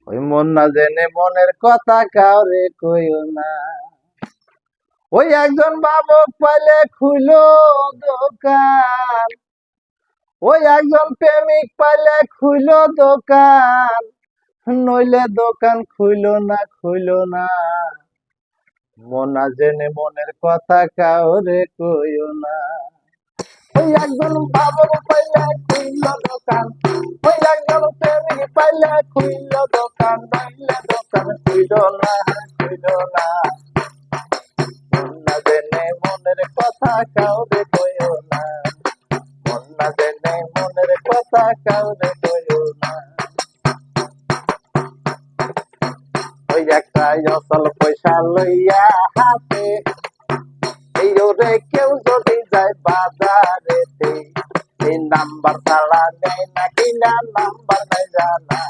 ওই মন না জেনে মনের কথা কাউরে কইও না। ওই একজন বাবক পাইলে খুইলো দোকান, ওই একজন প্রেমিক পাইলে খুইলো দোকান, নইলে দোকান খুইলো না। মন না জেনে মনের কথা কাউরে কইও না। ওই একজন বাবক পাইলে খুইলো দোকান, ওই একজন প্রেমিক পাইলে খুইলো দোকান, নইলে দোকান খুইলো না। মন না জেনে মনের কথা কাউরে কইও না, মন না জেনে মনের কথা কাউরে কইও না। ওই একটা অচল পয়সা লইয়া হাতে, এই ওরে কেউ যদি যায় বাজারেতে, এই নাম্বার ছাড়া নেই নাকি না, নাম্বার নাই জানা।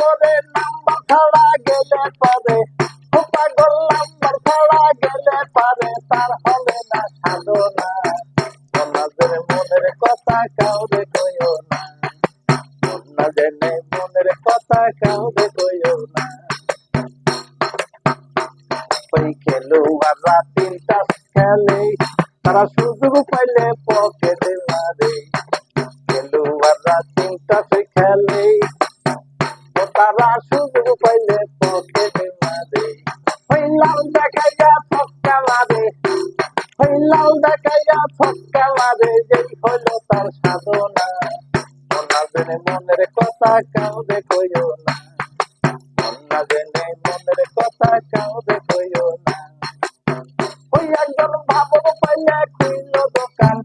ওরে নাম্বার ছাড়া গেলে পরে, ও পাগল নাম্বার ছাড়া গেলে পারে, তার হবে না সাধনা। মনাদের মনের কথা কাউরে কইও না, মন না জেনে মনের কথা কাউরে কইও না। ওই খেলোয়াড়রা তিনটা খেলে, তারা সুযোগ পাইলে পকেটে মারে। খেলোয়াড়রা তিনটা খেলে, তারা সুযোগ পাইলে পকেটে মারে। ওই লাল দেখাইয়া ছক্কা মারে, ওই লাল দেখাইয়া ছক্কা মারে, যেই হইল তার সাধনা। মন না জেনে মনের কথা কাউরে কইও না, মন না জেনে মনের কথা কাউরে কইও না। ওই একজন বাবক পাইলে খুইলো দোকান,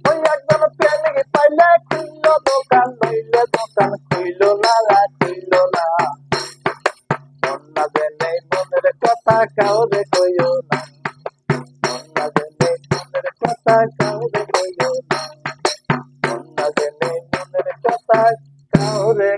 ওই একজন প্রেমিক পাইলে খুইলো দোকান, নইলে দোকান খুইলো না। মন না জেনে মনের কথা কাউরে কইও না, মন না জেনে মনের কথা কাউরে কইও না, মন না জেনে মনের কথা কাউরে